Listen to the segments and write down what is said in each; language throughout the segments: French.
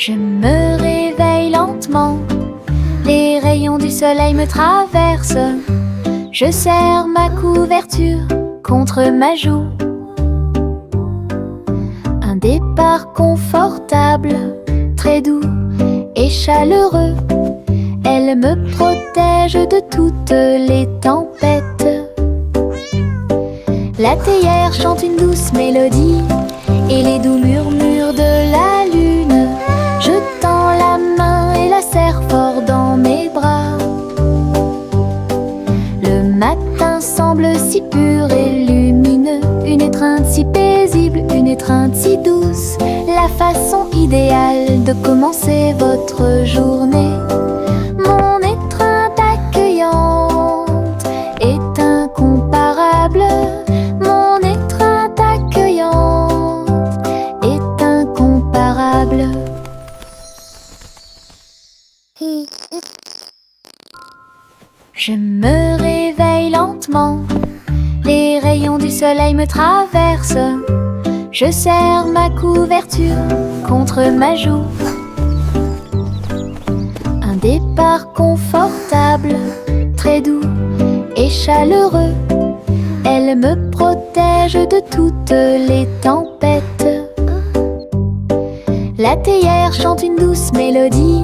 Je me réveille lentement, les rayons du soleil me traversent. Je serre ma couverture contre ma joue. Un départ confortable, très doux et chaleureux. Elle me protège de toutes les tempêtes. La théière chante une douce mélodie et les doux murmures de la lune. Je tends la main et la serre fort dans mes bras. Le matin semble si pur et lumineux, une étreinte si paisible, une étreinte si douce. La façon idéale de commencer votre journée. Mon étreinte accueillante est incomparable. Mon étreinte accueillante est incomparable. Je me réveille lentement, les rayons du soleil me traversent. Je serre ma couverture contre ma joue. Un départ confortable, très doux et chaleureux. Elle me protège de toutes les tempêtes. La théière chante une douce mélodie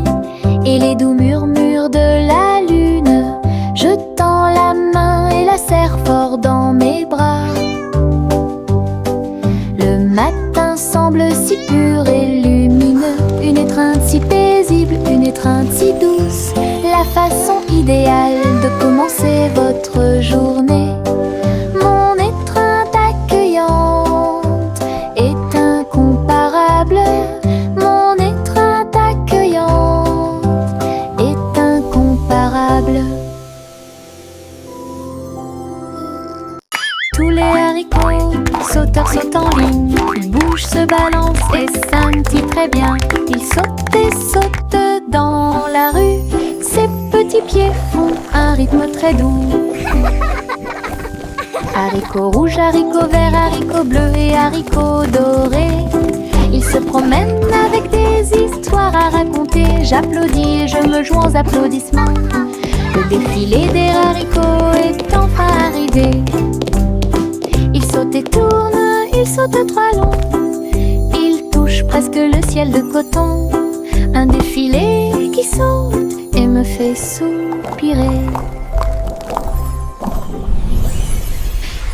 et les doux murmures de la lune. Je tends la main et la serre fort dans mes bras. Le matin semble si pur et lumineux, une étreinte si paisible, une étreinte si douce. La façon idéale de commencer votre journée. Mon étreinte accueillante est incomparable. Mon étreinte accueillante est incomparable. Tous les haricots sauteurs sautent en ligne. Ils bougent, se balancent et scintillent très bien. Ils sautent et sautent dans la rue. Ses petits pieds font un rythme très doux. Haricots rouges, haricots verts, haricots bleus et haricots dorés. Ils se promènent avec des histoires à raconter. J'applaudis et je me joins aux applaudissements. Le défilé des haricots est enfin arrivé. Ils sautent et tournent, ils sautent trois longs. Ils touchent presque le ciel de coton. Un défilé qui saute et me fait soupirer.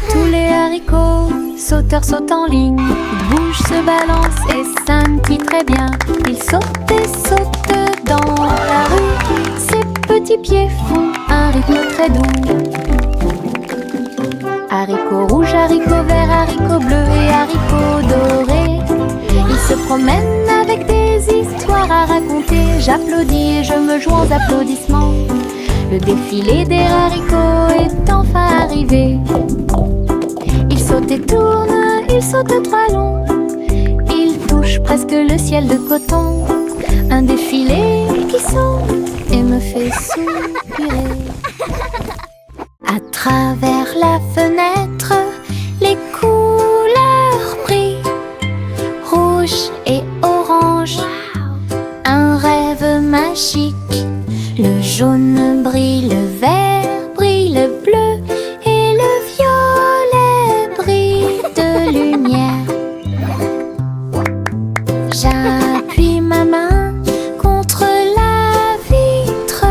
Tous les haricots sauteurs sautent en ligne. Ils bougent, se balancent et scintillent très bien. Ils sautent et sautent dans la rue. Ses petits pieds font un rythme très doux. Haricots rouges, haricots verts, haricots bleus et haricots dorés. Ils se promènent avec des histoires à raconter. J'applaudis et je me joins aux applaudissements. Le défilé des haricots est enfin arrivé. Ils sautent et tournent, ils sautent trois longs. Ils touchent presque le ciel de coton. Un défilé qui saute et me fait soupirer. À travers la fenêtre, les couleurs brillent, rouge et orange, un rêve magique. Le jaune brille, le vert brille, le bleu et le violet brillent de lumière. J'appuie ma main contre la vitre,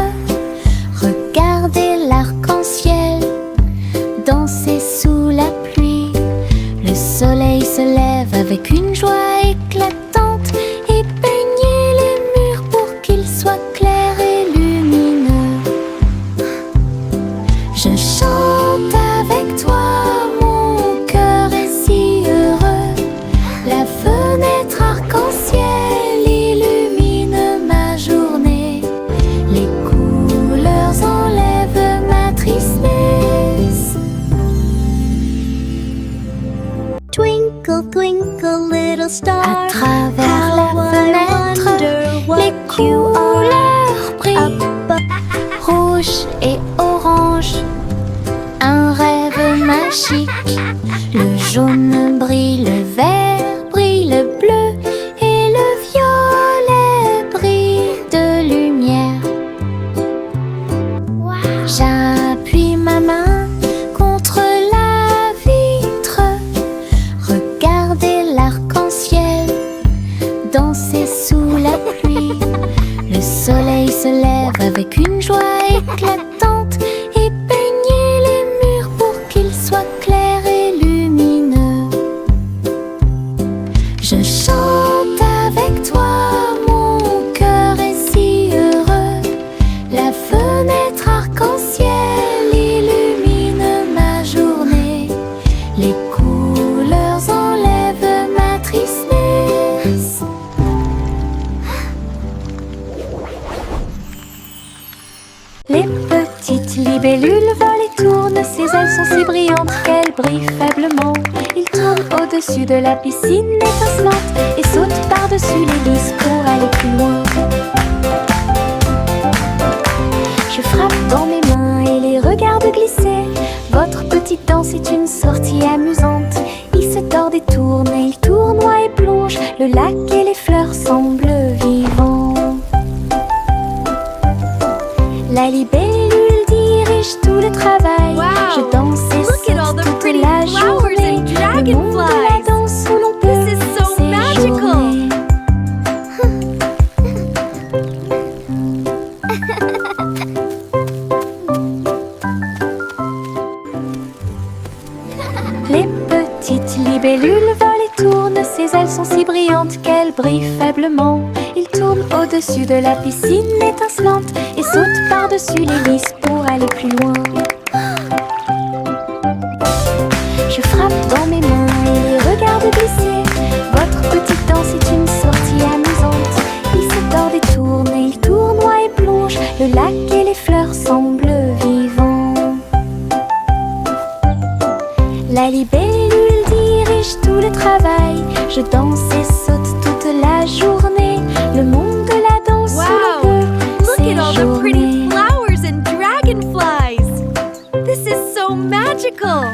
regardez l'arc-en-ciel danser sous la pluie. Le soleil se lève avec une joie éclatante et peigner les murs pour qu'ils soient clairs et lumineux. Je chante avec toi, mon cœur est si heureux. La fenêtre arc-en-ciel illumine ma journée. Les couleurs enlèvent ma tristesse. Twinkle, twinkle, little star. À travers la fenêtre, les couleurs brillent, rouge et orange, un rêve magique. Le jaune brille, le vert brille, le bleu et le violet libellule vole et tourne, ses ailes sont si brillantes qu'elles brillent faiblement. Il tourne au-dessus de la piscine étincelante et saute par-dessus l'hélice pour aller plus loin. Je frappe dans mes mains et les regarde glisser. Votre petite danse est une sortie amusante. Il se tord et tourne, et il tournoie et plonge. Le lac et les fleurs semblent vivants. La libellule dirige tout le travail. Wow. Je danse et Look at all the saute toute pretty la flowers journée. and Le monde de la dragonflies. danse où l'on peut This is so magical. séjourner. Les petites libellules volent et tournent, ses ailes sont si brillantes qu'elles brillent faiblement. Il tourne au-dessus de la piscine étincelante et saute par-dessus l'hélice pour aller plus loin. Je frappe dans mes mains et les regarde glisser. Votre petite danse est une sortie amusante. Il se tord et tourne, et il tournoie et plonge. Le lac et les fleurs semblent vivants. La libellule dirige tout le travail. Je danse et saute toute la journée. Le monde de la danse où Wow. l'on peut Look at all the pretty séjourner. flowers and dragonflies. This is so magical.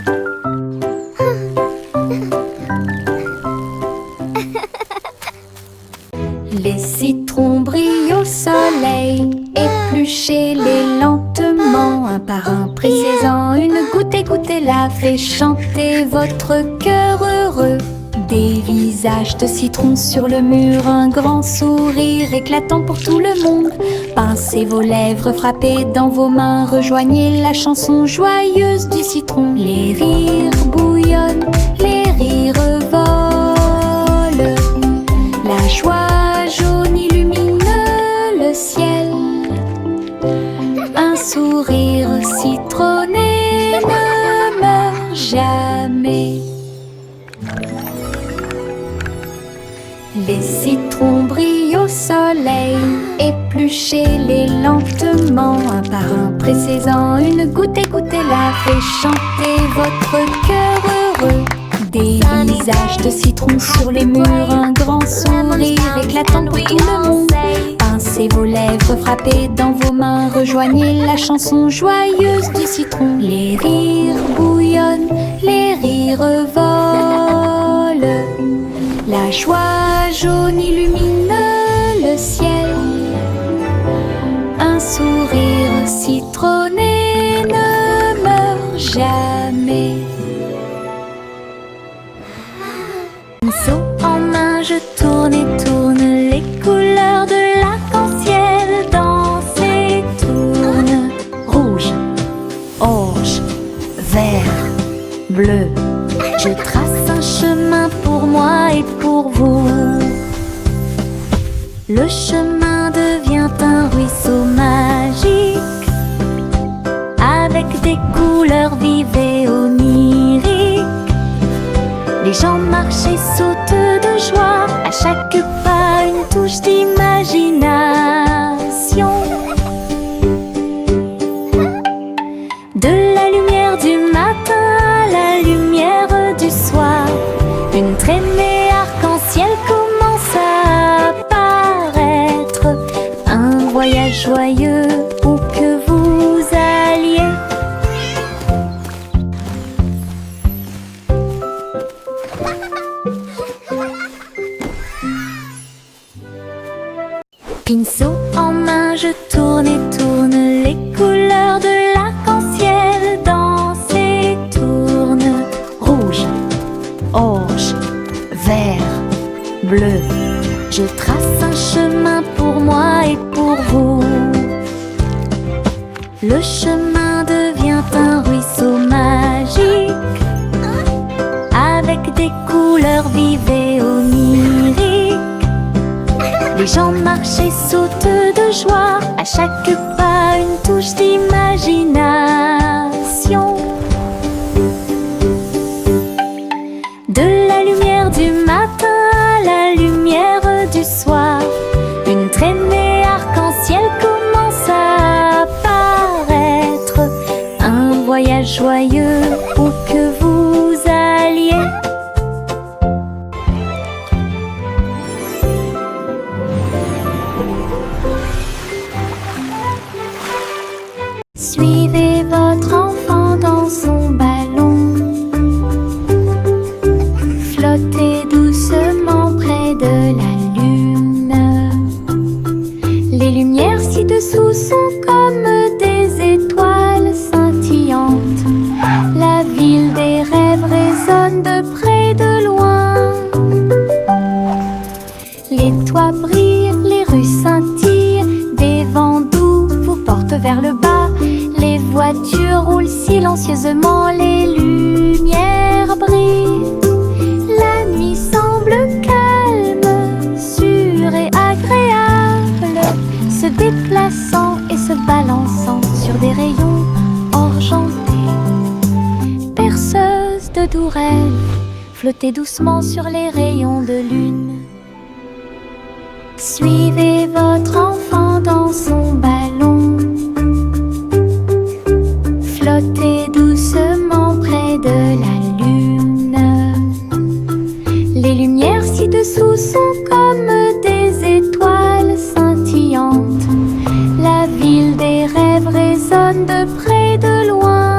Les citrons brillent au soleil, épluchez-les lentement, un par un, pressez-en une goutte et goûtez-la, fait chanter votre cœur heureux. Des visages de citron sur le mur, un grand sourire éclatant pour tout le monde. Pincez vos lèvres, frappez dans vos mains, rejoignez la chanson joyeuse du citron. Les rires bouillonnent, les rires volent, la joie jaune illumine le ciel. Un sourire citronné ne meurt jamais. Les citrons brillent au soleil, épluchez-les lentement, un par un, pressez-en une goutte et goûtez-la, fait chanter votre cœur heureux. Des visages de citron sur les murs, un grand sourire éclatant pour tout le monde. Pincez vos lèvres, frappez dans vos mains, rejoignez la chanson joyeuse du citron. Les rires bouillonnent, les rires volent, la joie jaune illumine le ciel. Un sourire citronné ne meurt jamais. Pinceau en main, je tourne et tourne, les couleurs de l'arc-en-ciel dansent et tournent. Rouge, orange, vert, bleu. Je trace un chemin pour moi et pour vous. Le chemin devient un ruisseau magique, avec des couleurs vives et oniriques. Les gens marchent et sautent de joie, à chaque pas une touche d'imagination. De la lumière du matin à la lumière du soir, une traînée arc-en-ciel commence à apparaître. Un voyage joyeux où que vous alliez. Pinceau en main, je tourne et tourne, les couleurs de l'arc-en-ciel dansent et tournent. Rouge, orange, vert, bleu. Je trace un chemin pour moi et pour vous. Le chemin devient un ruisseau magique, avec des couleurs vives et oniriques. Les gens marchent et sautent de joie, à chaque pas une touche d'imagination. De la lumière du matin à la lumière du soir, une traînée arc-en-ciel commence à apparaître. résonnent de près de loin. Les toits brillent, les rues scintillent, des vents doux vous portent vers le bas. Les voitures roulent silencieusement, les lumières brillent. La nuit semble calme, sûre et agréable, se déplaçant et se balançant sur des rayons argentés. Berceuse de doux rêves, flottez doucement sur les rayons de lune. Suivez votre enfant dans son ballon. Flottez doucement près de la lune. Les lumières ci-dessous sont comme des étoiles scintillantes. La ville des rêves résonne de près de loin.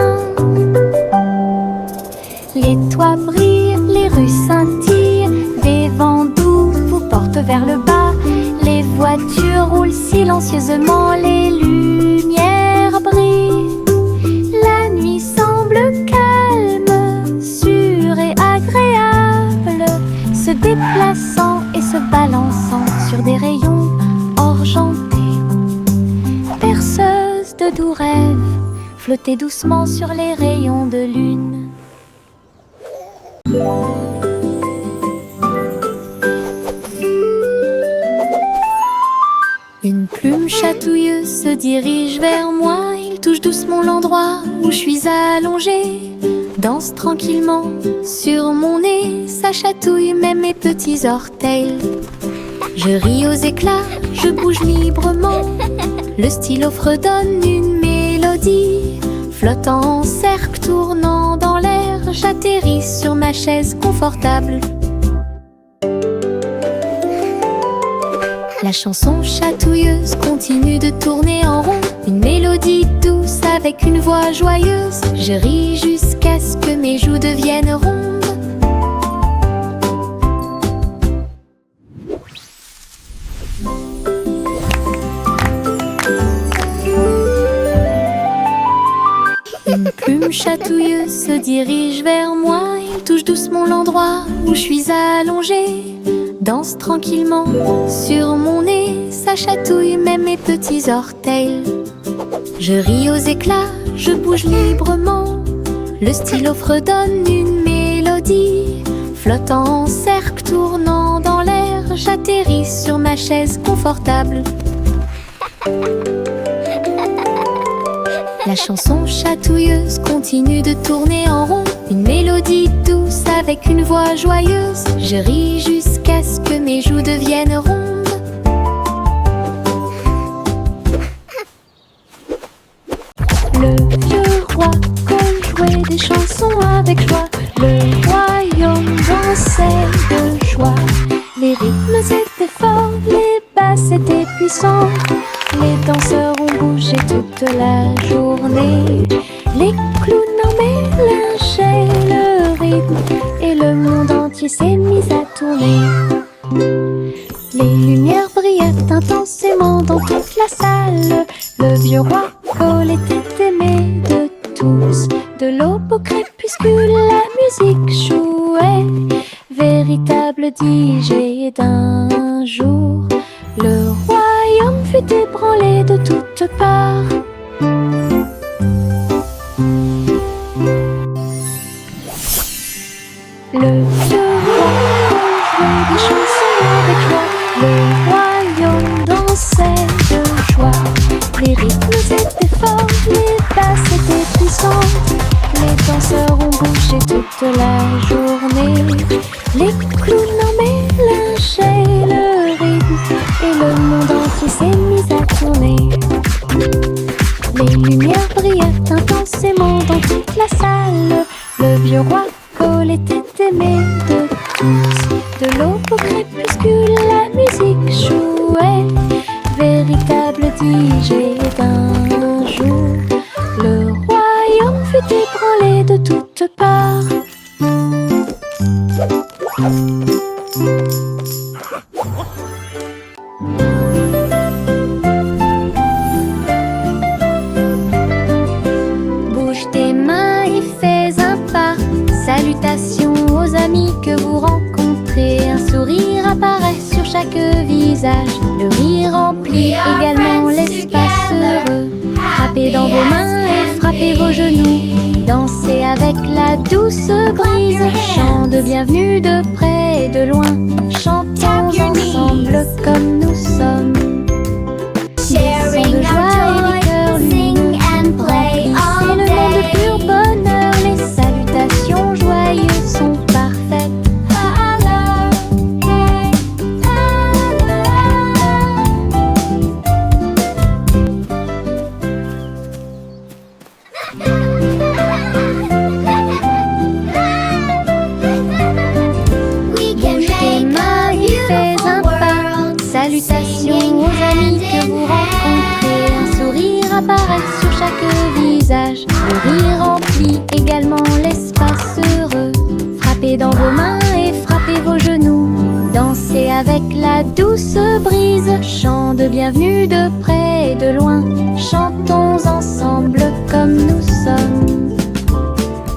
Les toits brillent, les rues scintillent, des vents doux vous portent vers le bas. Les voitures roulent silencieusement, les lumières brillent. La nuit semble calme, sûre et agréable, se déplaçant et se balançant sur des rayons argentés. Berceuse de doux rêves, flottez doucement sur les rayons de lune. Une plume chatouilleuse se dirige vers moi. Il touche doucement l'endroit où je suis allongée. Danse tranquillement sur mon nez. Ça chatouille même mes petits orteils. Je ris aux éclats, je bouge librement. Le stylo fredonne une mélodie. Flottant en cercle, tournant dans l'air, j'atterris sur ma chaise confortable. La chanson chatouilleuse continue de tourner en rond. Une mélodie douce avec une voix joyeuse. Je ris jusqu'à ce que mes joues deviennent rondes. Une plume chatouilleuse se dirige vers moi. Il touche doucement l'endroit où je suis allongée. Danse tranquillement sur mon nez. Ça chatouille même mes petits orteils. Je ris aux éclats, je bouge librement. Le stylo fredonne une mélodie. Flottant en cercle, tournant dans l'air, j'atterris sur ma chaise confortable. La chanson chatouilleuse continue de tourner en rond. Une mélodie douce avec une voix joyeuse. Je ris jusqu'à ce que mes joues deviennent rondes. Le vieux roi jouait des chansons avec joie. Le royaume dansait de joie. Les rythmes étaient forts, les basses étaient puissants. Les danseurs ont bougé toute la journée. Les clowns armés lynchaient le rythme et le monde entier s'est mis à tourner. Les lumières brillaient intensément dans toute la salle. Le vieux roi Cole était aimé de tous. De l'aube au crépuscule, la musique jouait. Véritable DJ d'un jour. Le royaume fut ébranlé de toutes parts. Le vieux roi jouait des chansons avec joie. Le royaume dansait de joie. Les rythmes étaient forts, les basses étaient puissantes. Les danseurs ont bougé toute la journée. Les clowns armés lynchaient le rythme et le monde entier s'est mis à tourner. Les lumières brillaient intensément dans toute la salle. Le vieux roi Cole était aimé de tous. De l'aube au crépuscule, la musique jouait. Véritable DJ d'un jour. Le royaume fut ébranlé de toutes parts. Bouge tes mains et fais un pas. Salutations que vous rencontrez, un sourire apparaît sur chaque visage. Le rire remplit également l'espace heureux. Frappez dans vos mains et frappez vos genoux. Dansez avec la douce brise. Chant de bienvenue de près et de loin. Chantons ensemble comme nous sommes. Des sons de joie et des cœurs lumineux. Remplissez le monde de pur bonheur. Les salutations joyeuses sont parfaites. Salutations aux amis que vous rencontrez. Un sourire apparaît sur chaque visage. Le rire remplit également l'espace heureux. Frappez dans vos mains et frappez vos genoux. Dansez avec la douce brise. Chant de bienvenue de près et de loin. Chantons ensemble comme nous sommes.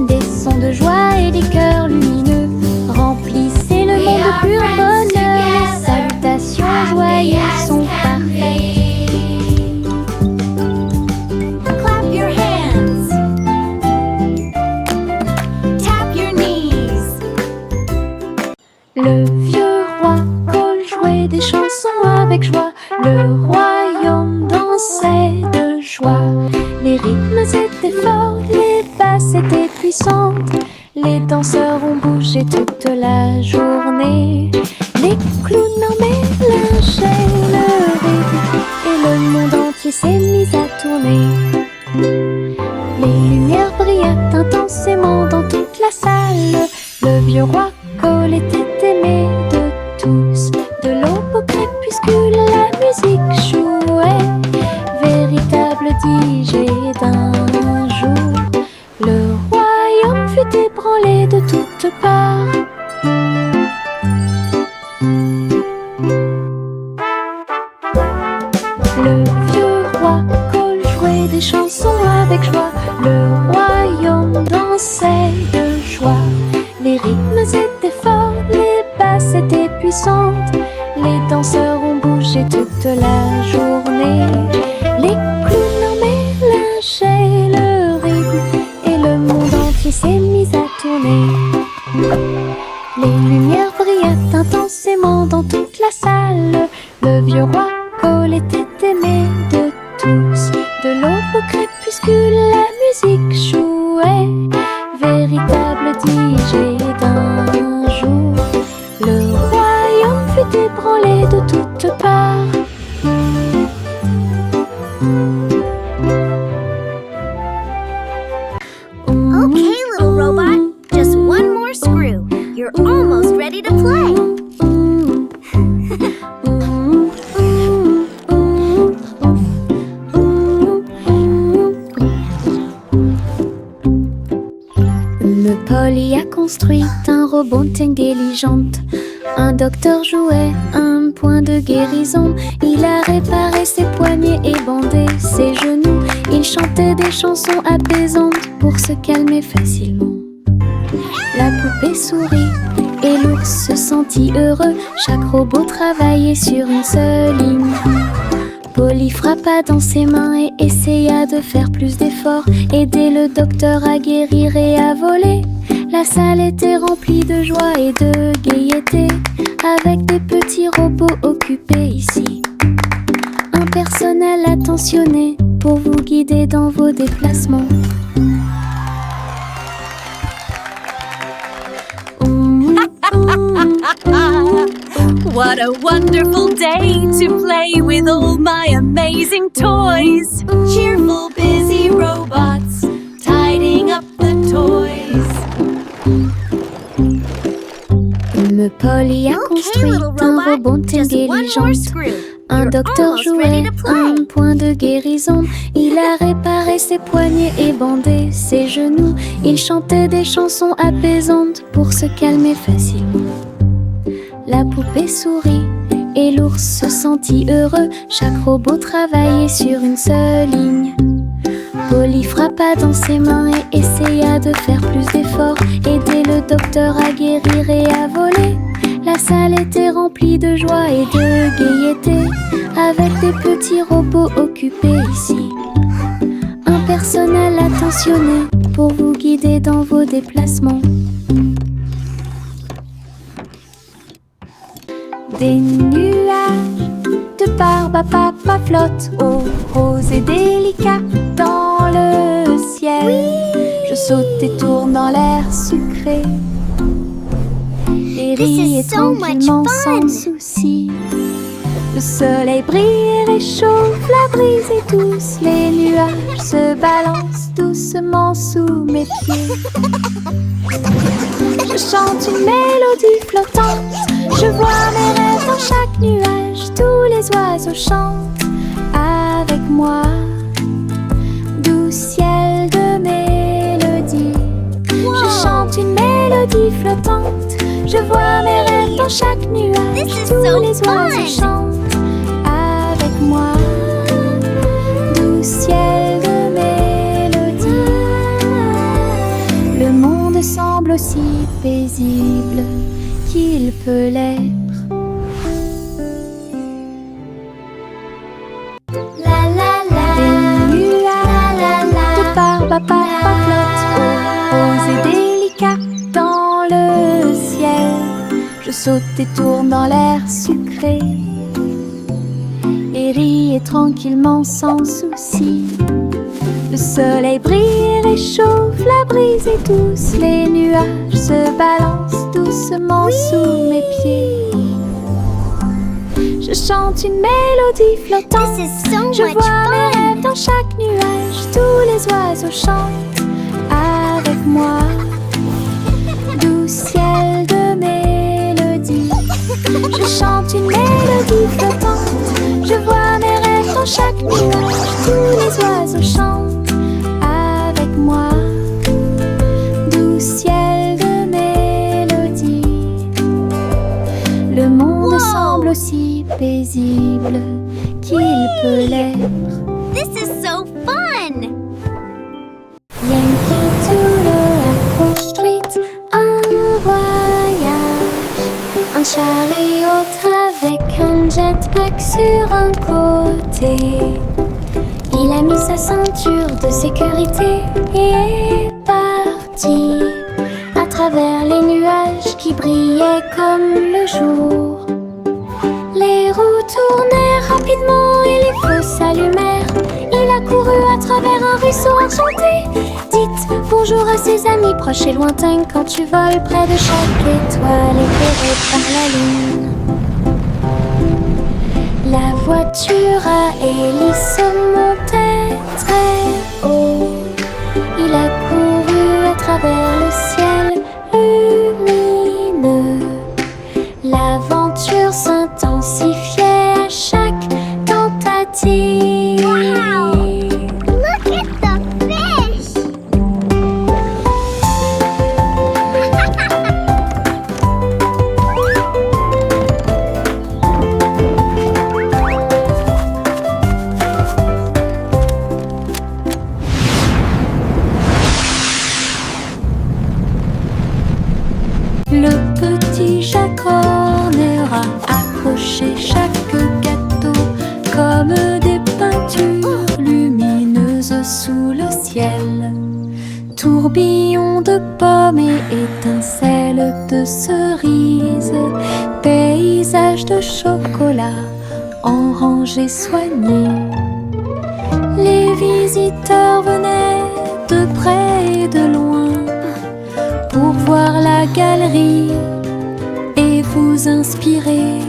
Des sons de joie et des cœurs lumineux. Remplissez le monde de pur bonheur. Les salutations joyeuses sont parfaites. Clap your hands. Tap your knees. Le vieux roi Cole jouait des chansons avec joie. Le royaume dansait de joie. Les rythmes étaient forts, les basses étaient puissantes. Les danseurs ont bougé toute la journée. Les clowns en mélangeaient le rythme et le monde entier s'est mis à tourner. Les lumières brillaient intensément dans toute la salle. Le vieux roi Cole était aimé de tous. De l'aube au crépuscule, la musique jouait. Véritable DJ d'un jour. Le royaume fut ébranlé de toutes parts. Le vieux roi Cole jouait des chansons avec joie. Le royaume dansait de joie. Les rythmes étaient forts, les basses étaient puissantes. Les danseurs ont bougé toute la journée. Les clowns en mélangeaient le rythme et le monde entier s'est mis à tourner. Les lumières brillaient intensément dans toute la salle. Le vieux roi Cole était aimé de tous. De l'aube au crépuscule, la musique jouait. Véritable DJ d'un jour. Le royaume fut ébranlé de toutes parts. Okay, little robot, just one more screw. You're almost ready to play. Polly a construit un robot intelligente. Un docteur jouait un point de guérison. Il a réparé ses poignets et bandé ses genoux. Il chantait des chansons apaisantes pour se calmer facilement. La poupée sourit et l'ours se sentit heureux. Chaque robot travaillait sur une seule ligne. Polly frappa dans ses mains et essaya de faire plus d'efforts. Aider le docteur à guérir et à voler. La salle était remplie de joie et de gaieté, avec des petits robots occupés ici. Un personnel attentionné pour vous guider dans vos déplacements. What a wonderful day to play with all my amazing toys. Cheerful, busy robots, tidying up the toys. Polly a construit little un robot, robot just one more intelligent. screw. Un You're docteur almost ready jouait to play. un point de guérison. Il a réparé ses poignets et bandé ses genoux. Il chantait des chansons apaisantes pour se calmer facilement. La poupée sourit et l'ours se sentit heureux. Chaque robot travaillait sur une seule ligne. Polly frappa dans ses mains et essaya de faire plus d'efforts, aider le docteur à guérir et à voler. La salle était remplie de joie et de gaieté, avec des petits robots occupés ici. Un personnel attentionné pour vous guider dans vos déplacements. Des nuages de barbe à papa flottent, oh, rose et délicat dans le ciel. Je saute et tourne dans l'air sucré et ris et tranquillement sans souci. Le soleil brille et réchauffe, la brise est douce, les nuages se balancent doucement sous mes pieds. Je chante une mélodie flottante, je vois mes rêves dans chaque nuage, tous les oiseaux chantent avec moi. Doux ciel de mélodie, je chante une mélodie flottante, je vois mes rêves dans chaque nuage, tous les oiseaux chantent avec moi. Doux ciel de mélodie, le monde semble aussi paisible qu'il peut l'être. La la la. Des nuages de barbe à papa flottent, rose et délicat dans le ciel. Je saute et tourne dans l'air sucré et ris et tranquillement sans souci. Le soleil brille et réchauffe, la brise est douce, les nuages se balancent doucement sous mes pieds. Je chante une mélodie flottante, This is so je much vois mes fun. rêves dans chaque nuage, tous les oiseaux chantent avec moi. Doux ciel de mélodie, je chante une mélodie flottante, je vois mes rêves dans chaque nuage, tous les oiseaux chantent avec moi. Doux ciel de mélodie, le monde semble aussi paisible qu'il peut l'être. This is so fun. Yankee Doodle construit un voyage, un chariot avec un jetpack sur un côté. Il a mis sa ceinture de sécurité et est parti à travers les nuages qui brillaient comme le jour. Les roues tournaient rapidement et les feux s'allumèrent. Il a couru à travers un ruisseau enchanté. Dites bonjour à ses amis proches et lointains quand tu voles près de chaque étoile éclairée par la lune. La voiture à hélice montait très haut. Il a couru à travers le ciel lumineux. L'aventure s'intensifiait à chaque tentative. Wow! Look at the fish. Le petit Jacques Horner a accroché chaque gâteau comme des peintures lumineuses sous le ciel. Tourbillon de pommes et étincelles de cerises, paysage de chocolat en rangées soignées. Les visiteurs venaient de près et de loin pour voir la galerie et vous inspirer.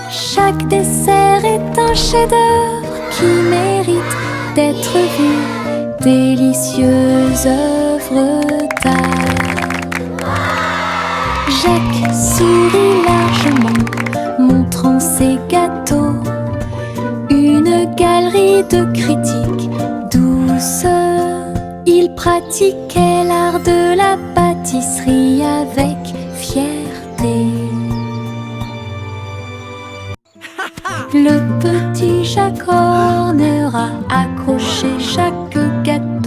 Chaque dessert est un chef-d'œuvre qui mérite d'être vu. Délicieuse œuvre d'art. Jacques sourit largement, montrant ses gâteaux. Une galerie de critiques douce. Il pratiquait l'art de la pâtisserie avec fierté. Le petit Jacques Horner a accroché chaque gâteau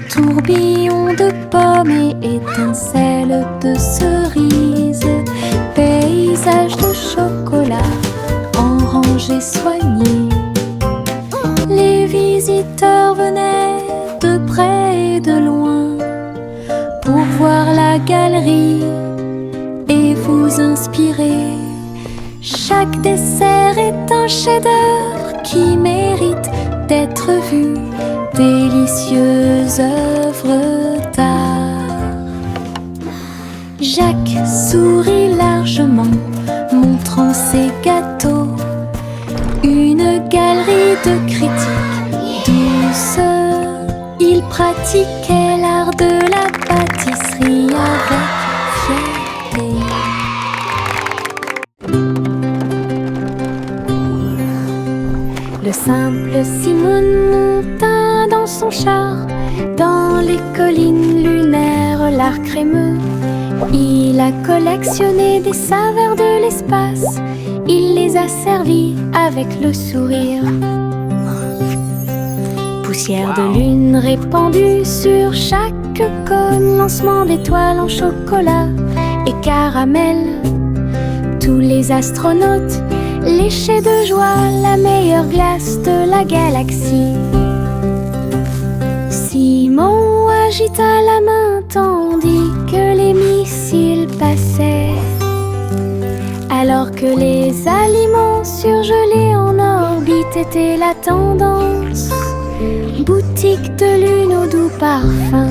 Tourbillon de pommes et étincelles de cerises, paysage de chocolat en rangées soignées. Les visiteurs venaient de près et de loin pour voir la galerie et vous inspirer. Chaque dessert est un chef-d'œuvre qui mérite d'être vu, délicieuse œuvre d'art. Jacques sourit largement, montrant ses gâteaux. Une galerie de critiques douce, il pratiquait l'art de la pâtisserie avec fierté. Le simple Simon monta dans son char, dans les collines lunaires, l'art crémeux. Il a collectionné des saveurs de l'espace, il les a servis avec le sourire. Poussière de lune répandue sur chaque cône, lancement d'étoiles en chocolat et caramel. Tous les astronautes léchaient de joie la meilleure glace de la galaxie. Simon agita la main tandis que les missiles passaient, alors que les aliments surgelés en orbite étaient la tendance. Boutique de lune au doux parfum.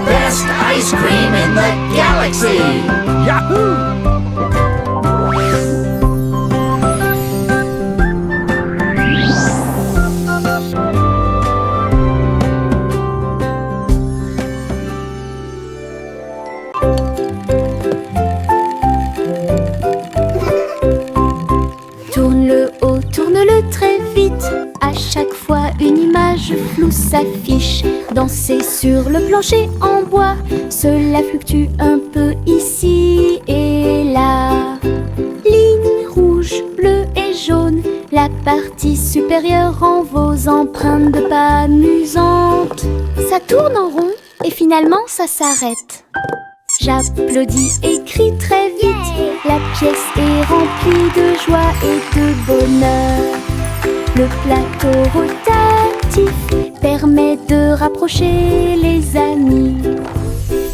Best ice cream in the galaxy! Yahoo! Tourne-le haut, tourne-le très vite. À chaque fois une image floue s'affiche. Danser sur le plancher en bois, cela fluctue un peu ici et là. Ligne rouge, bleue et jaune, la partie supérieure rend vos empreintes de pas amusantes. Ça tourne en rond et finalement ça s'arrête. J'applaudis et crie très vite. La pièce est remplie de joie et de bonheur. Le plateau rotatif permet de rapprocher les amis.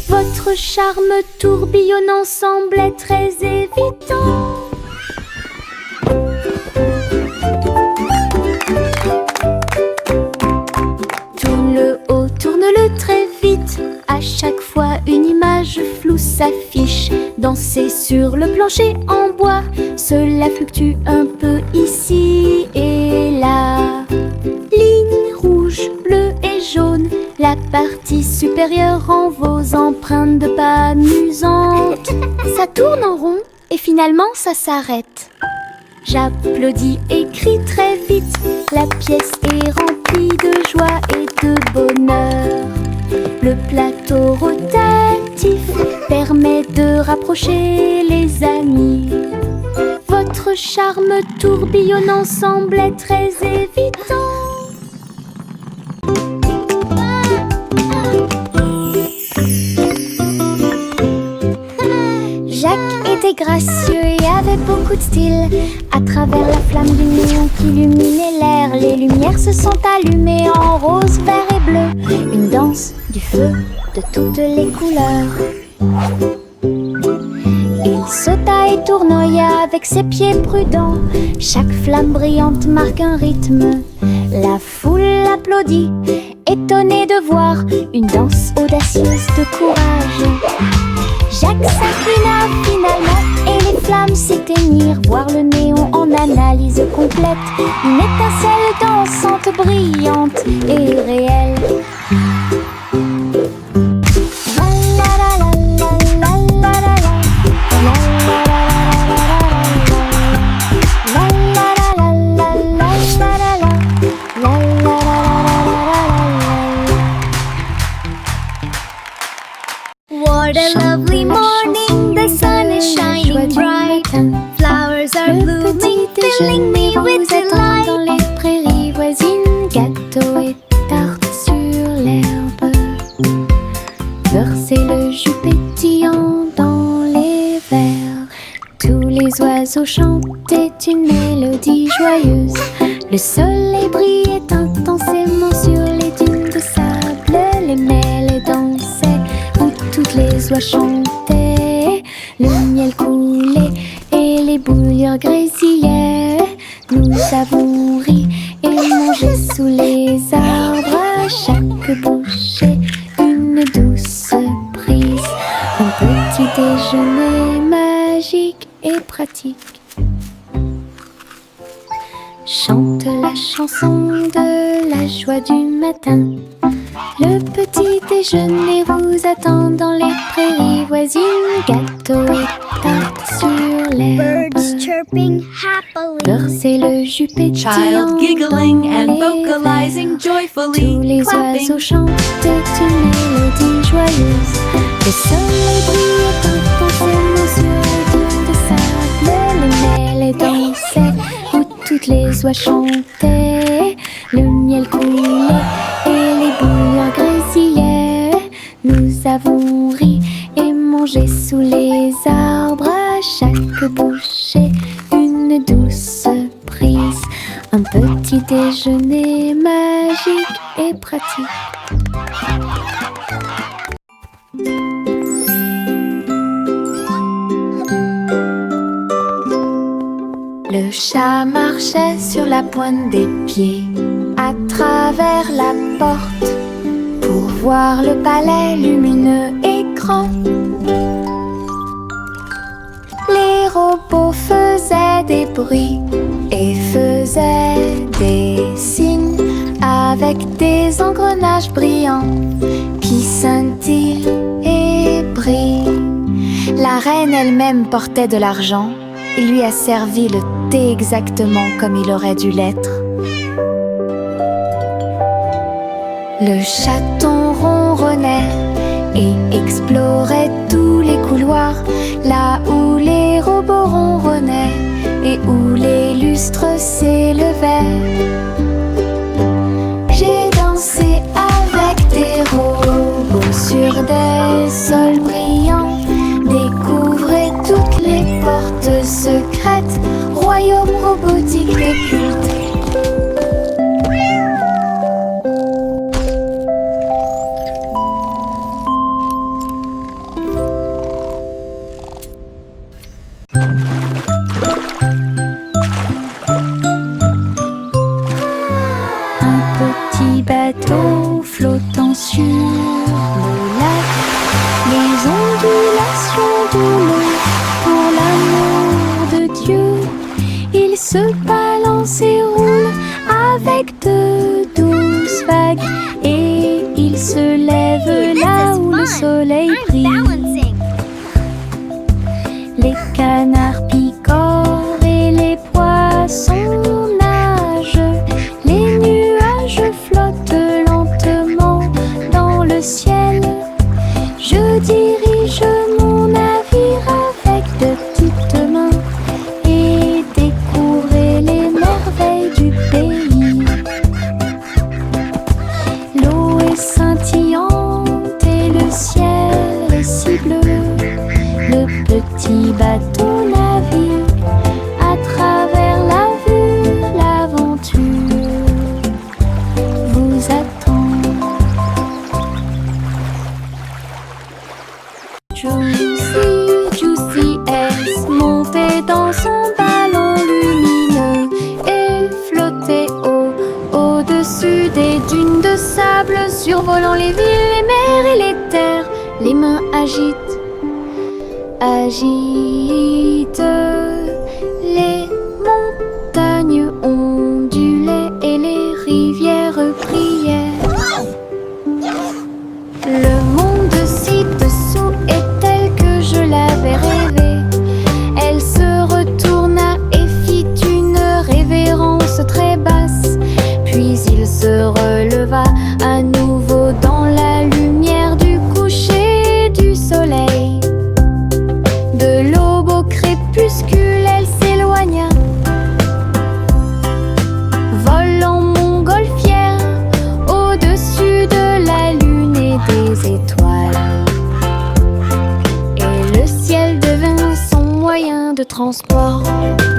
Votre charme tourbillonnant semblait très évident. Tourne-le haut, tourne-le très vite. À chaque fois une image floue s'affiche. Danser sur le plancher en bois, cela fluctue un peu ici et là. Ligne rouge, bleue et jaune, la partie supérieure rend vos empreintes de pas amusantes. Ça tourne en rond et finalement ça s'arrête. J'applaudis et crie très vite. La pièce est remplie de joie et de bonheur. Le plateau rotatif permet de rapprocher les amis. Votre charme tourbillonnant semblait très évident. Jacques était gracieux et avait beaucoup de style. À travers la flamme du néon qui illuminait l'air, les lumières se sont allumées en rose, vert et bleu. Une danse du feu de toutes les couleurs. Il sauta et tournoya avec ses pieds prudents. Chaque flamme brillante marque un rythme. La foule applaudit, étonnée de voir une danse audacieuse de courage. Jacques s'inclina finalement et les flammes s'éteignirent. Voir le néon en analyse complète. Une étincelle dansante, brillante et réelle. What a lovely morning, the sun is shining bright. Flowers are blooming, filling me vous attend dans les prairies voisines. Gâteaux et tartes sur l'herbe. Versez le jus pétillant dans les verres. Tous les oiseaux chantaient une mélodie joyeuse. Le soleil brillait intensément sur les dunes de sable. Les mêlées dansaient où toutes les oies chantaient. Le miel coulait et les bouillures grésillaient. Nous avons ri et mangé sous les arbres. À chaque bouchée, une douce prise. Un petit déjeuner magique et pratique. Chante la chanson de la joie du matin. Le petit déjeuner vous attend dans les prairies voisines. Gâteaux et tartes sur l'herbe. Birds chirping happily. Versez le jus pétillant Child giggling dans and les vocalizing verres. joyfully, Tous les clapping. oiseaux chantaient une mélodie joyeuse. Le soleil brillait intensément sur les dunes de sable. Les mêlées dansaient où toutes les oies chantaient. Le miel coulait et les bouillures grésillaient. Nous avons ri et mangé sous les arbres. À chaque bouchée, une douce prise. Un petit déjeuner magique et pratique. Le chat marchait sur la pointe des pieds à travers la porte pour voir le palais lumineux et grand. Les robots faisaient des bruits et faisaient des signes avec des engrenages brillants qui scintillent et brillent. La reine elle-même portait de l'argent. Il lui a servi le thé exactement comme il aurait dû l'être. Le chaton ronronnait et explorait tous les couloirs, là où les robots ronronnaient et où les lustres s'élevaient. J'ai dansé avec des robots sur des sols brillants, découvrez toutes les portes secrètes, royaume robotique occulte. Un petit bateau flottant sur le lac, les ondulations de l'eau pour l'amour de Dieu. Il se balance et roule avec de douces vagues et il se lève là où le soleil I'm brille. balancing. Les canards picorent et les poissons nagent. Les nuages flottent lentement dans le ciel. Je dirige mon navire avec de petites mains et découvrez les merveilles du pays. L'eau est scintillante et le ciel est si bleu. Le petit bateau navigue à travers la vue, l'aventure vous attend. Juicy S montait dans son ballon lumineux et flottait au-dessus des dunes de sable, survolant les villes, les mers et les terres. Les mains agitent les montagnes ondulaient et les rivières priaient. Le monde ci-dessous est tel que je l'avais rêvé. Elle se retourna et fit une révérence très basse. Puis il se releva à nouveau dans la lumière du coucher du soleil. De l'aube au crépuscule, transport.